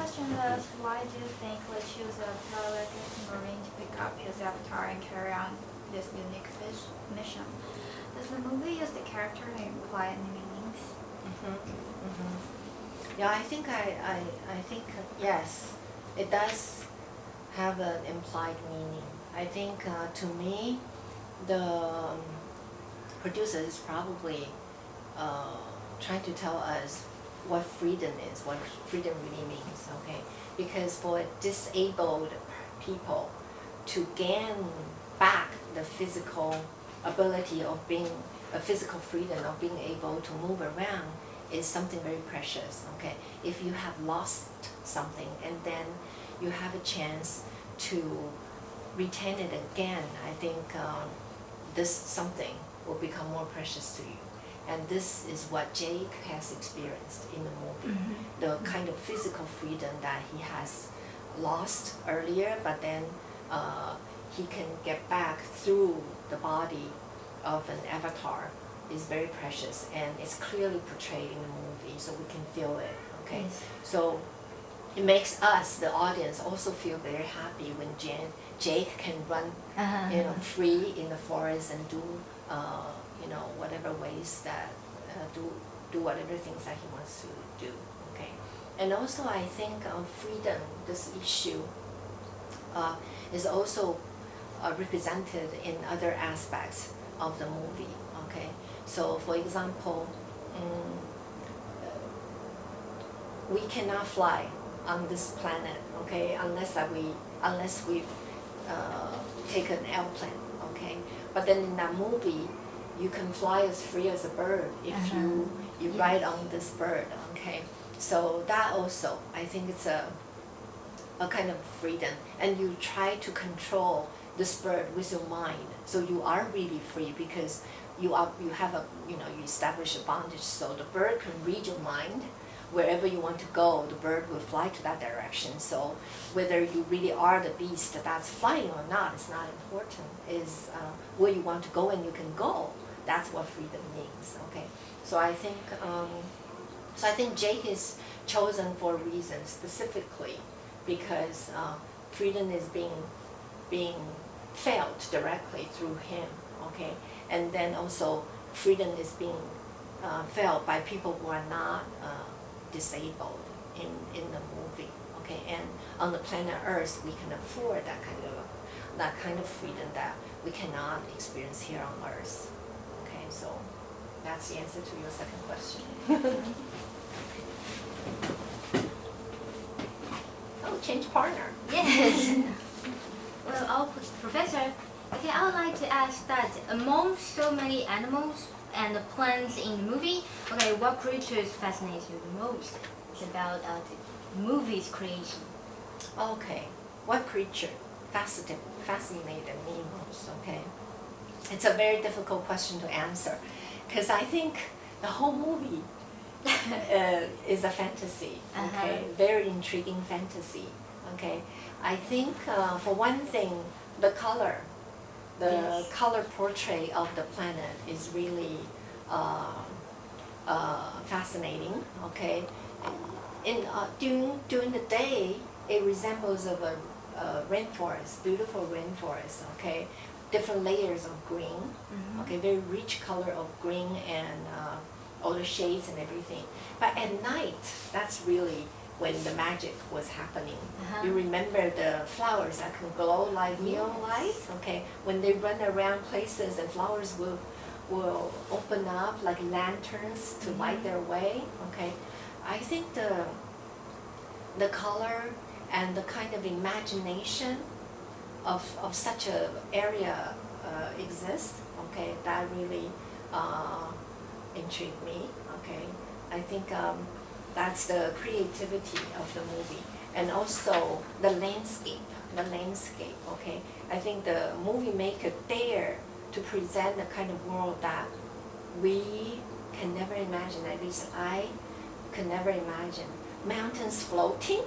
question is, why do you think we choose a paralytic marine to pick up his avatar and carry on this unique mission? Does the movie use the character to imply any meanings? Yeah, I think yes, it does have an implied meaning. I think to me, the producer is probably trying to tell us what freedom is, what freedom really means, okay? Because for disabled people to gain back the physical ability of being, a physical freedom of being able to move around is something very precious, okay? If you have lost something and then you have a chance to retain it again, I think this something will become more precious to you. And this is what Jake has experienced in the movie. The kind of physical freedom that he has lost earlier, but then he can get back through the body of an avatar is very precious, and it's clearly portrayed in the movie, so we can feel it, okay? Yes. So it makes us, the audience, also feel very happy when Jake can run free in the forest and do whatever ways that do whatever things that he wants to do, okay? And also I think freedom, this issue, is also represented in other aspects of the movie, okay? So for example, we cannot fly on this planet, okay, unless we take an airplane, okay? But then in that movie, you can fly as free as a bird if you ride on this bird, okay? So that also, I think it's a kind of freedom, and you try to control this bird with your mind, so you are really free because you establish a bondage, so the bird can read your mind. Wherever you want to go, the bird will fly to that direction. So whether you really are the beast that's flying or not, it's not important. Is where you want to go and you can go. That's what freedom means. Okay. So I think Jake is chosen for a reason, specifically because freedom is being felt directly through him. Okay. And then also freedom is being felt by people who are not disabled in the movie, okay? And on the planet Earth, we can afford that kind of freedom that we cannot experience here on Earth, okay? So that's the answer to your second question. Oh, change partner. Yes. Well, Professor, okay, I would like to ask that among so many animals and the plants in the movie, okay, what creatures fascinates you the most? It's about the movie's creation. Okay, what creature fascinated me most? Okay, it's a very difficult question to answer, because I think the whole movie is a fantasy. Okay, very intriguing fantasy. Okay, I think for one thing, the color. The color portrait of the planet is really fascinating. Okay, during the day, it resembles of a rainforest, beautiful rainforest. Okay, different layers of green. Okay, very rich color of green and all the shades and everything. But at night, that's really when the magic was happening. You remember the flowers that can glow like neon lights? Okay, when they run around places and flowers will open up like lanterns to light their way. Okay, I think the color and the kind of imagination of such a area exists. Okay, that really intrigued me. Okay, I think that's the creativity of the movie, and also the landscape. Okay, I think the movie maker dare to present a kind of world that we can never imagine. At least I could never imagine. Mountains floating.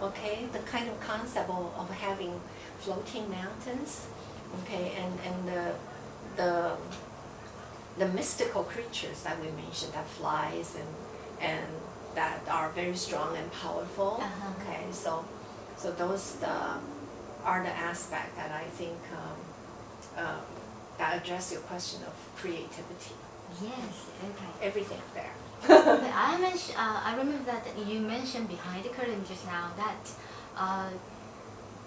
Okay, the kind of concept of having floating mountains. Okay, and the mystical creatures that we mentioned, that flies and that are very strong and powerful. Uh-huh. Okay, so those are the aspect that I think that address your question of creativity. Yes. Okay. Everything there. Okay, I remember that you mentioned behind the curtain just now that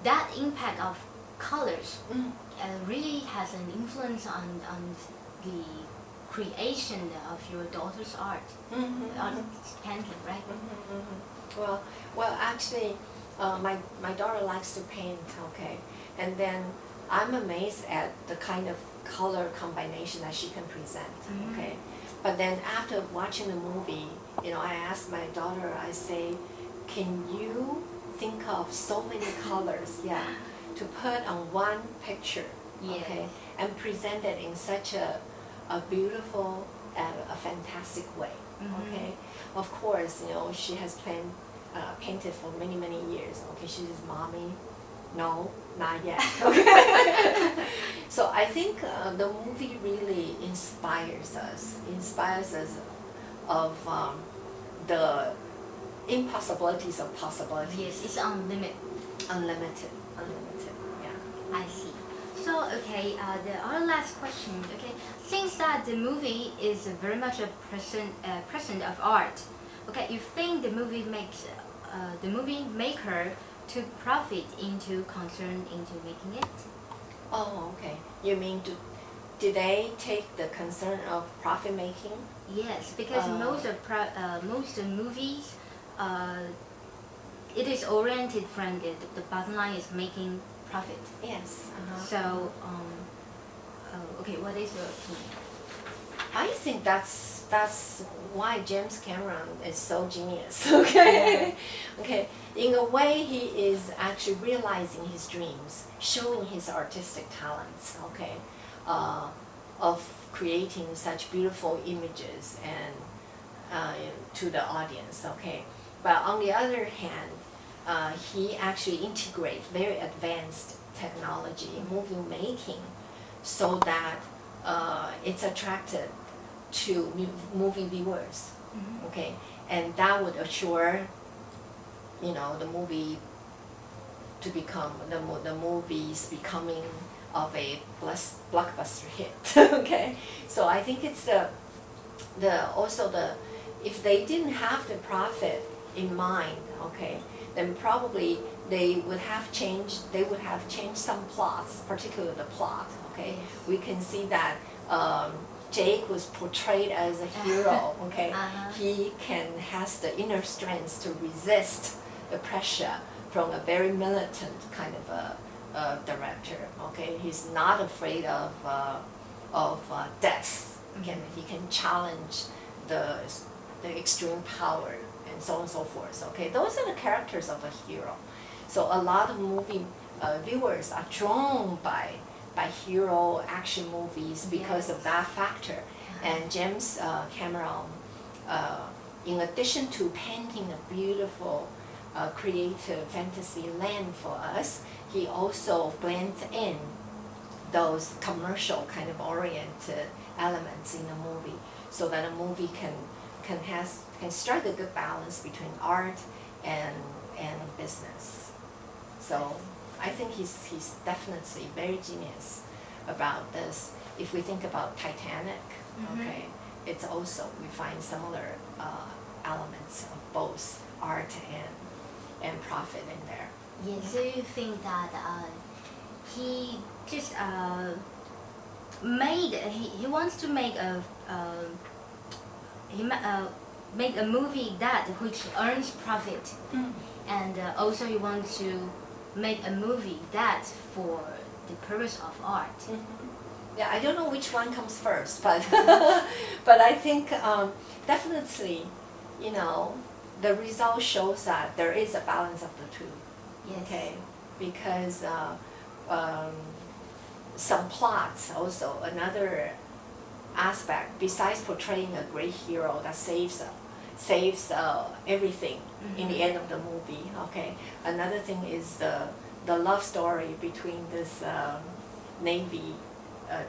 that impact of colors Mm. really has an influence on the creation of your daughter's art, art painting, right? Well, actually, my daughter likes to paint. Okay, and then I'm amazed at the kind of color combination that she can present. Mhm. Okay, but then after watching the movie, I asked my daughter. I say, can you think of so many colors? Yeah, to put on one picture. Yes. Okay, and present it in such a beautiful and a fantastic way. Mhm. Okay, of course, she has painted for many, many years. Okay, she says, "Mommy, no, not yet." Okay. So I think the movie really inspires us of the impossibilities of possibilities. Yes, it's unlimited. Unlimited, yeah. I see. So, okay, our last question. Okay, since that the movie is very much a present of art. Okay, you think the movie makes the movie maker to profit into concern into making it? Oh, okay. You mean do they take the concern of profit making? Yes, because most of movies, it is oriented from the bottom line is making profit. Yes. So, okay, what is your opinion? I think that's why James Cameron is so genius. Okay. Okay. In a way, he is actually realizing his dreams, showing his artistic talents. Okay, of creating such beautiful images and to the audience. Okay, but on the other hand, he actually integrates very advanced technology in movie making, so that it's attractive to movie viewers. Mhm. Okay, and that would assure the movie to become the movies becoming of a blockbuster hit. Okay, so I think it's the if they didn't have the profit in mind, okay, then probably they would have changed some plots, particularly the plot. Okay, Yes. we can see that Jake was portrayed as a hero. Okay, Uh-huh. he has the inner strength to resist the pressure from a very militant kind of a director. Okay, he's not afraid of death. He can challenge the extreme power and so on and so forth. Okay, those are the characters of a hero. So a lot of movie viewers are drawn by hero action movies because of that factor. And James Cameron, in addition to painting a beautiful creative fantasy land for us, he also blends in those commercial kind of oriented elements in the movie, so that a movie can strike a good balance between art and business. So I think he's definitely very genius about this. If we think about Titanic, okay, it's also, we find similar elements of both art and profit in there. Yes, so you think that he just he wants to make make a movie that which earns profit, and also he wants to make a movie that for the purpose of art. Yeah, I don't know which one comes first, but but I think definitely, the result shows that there is a balance of the two. Yes. Okay, because some plots also, another aspect besides portraying a great hero that saves everything in the end of the movie. Okay, another thing is the love story between this Navy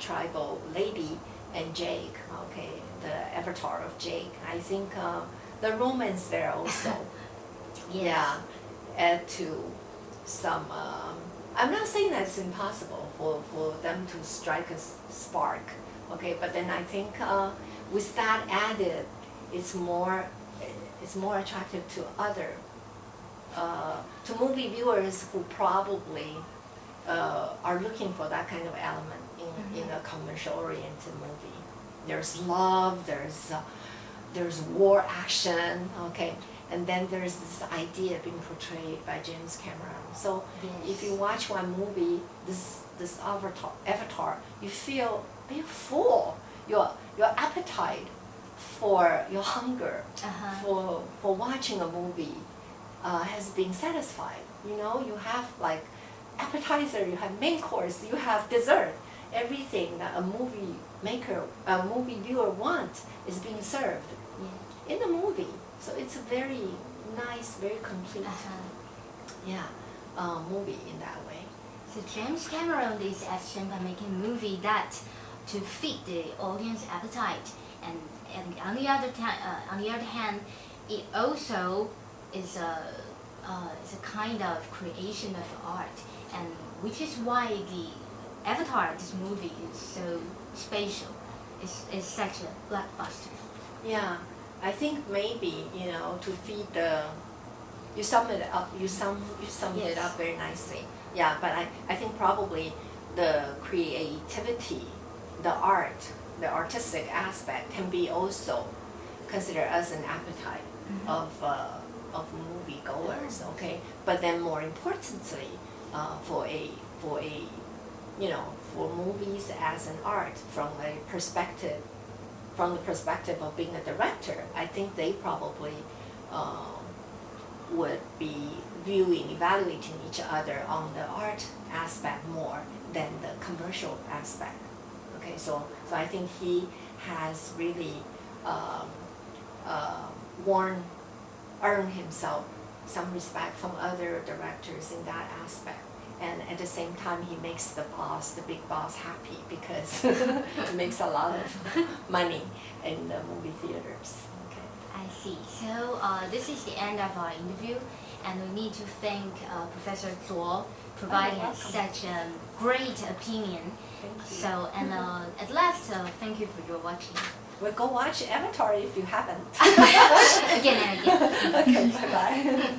tribal lady and Jake. Okay, the avatar of Jake. I think the romance there also. Yes. Yeah, add to some. I'm not saying that it's impossible for them to strike a spark, okay. But then I think with that added, it's more attractive to other to movie viewers who probably are looking for that kind of element in a commercial-oriented movie. There's love, there's war action, okay, and then there's this idea being portrayed by James Cameron. So if you watch one movie, this Avatar, you feel full. Your appetite for your hunger for watching a movie has been satisfied. You know, you have like appetizer, you have main course, you have dessert. Everything that a movie viewer wants is being served in the movie. So it's a very nice, very complete, movie in that way. So James Cameron is action by making a movie that to feed the audience appetite, and on the other hand, it also is a kind of creation of art, and which is why the Avatar, this movie, is so special. It's such a blockbuster. Yeah, I think maybe, you know, to feed the, you sum it up it up very nicely. Yeah, but I think probably the creativity, the art, the artistic aspect can be also considered as an appetite of movie goers, okay? But then more importantly, for movies as an art from the perspective of being a director, I think they probably would be evaluating each other on the art aspect more than the commercial aspect. Okay, so I think he has really earned himself some respect from other directors in that aspect. And at the same time, he makes the big boss happy because he makes a lot of money in the movie theaters. Okay. I see. So this is the end of our interview, and we need to thank Professor Zuo providing such a great opinion. Thank you. So, and at last, thank you for your watching. Well, go watch Avatar if you haven't. Again and again. Okay, bye-bye.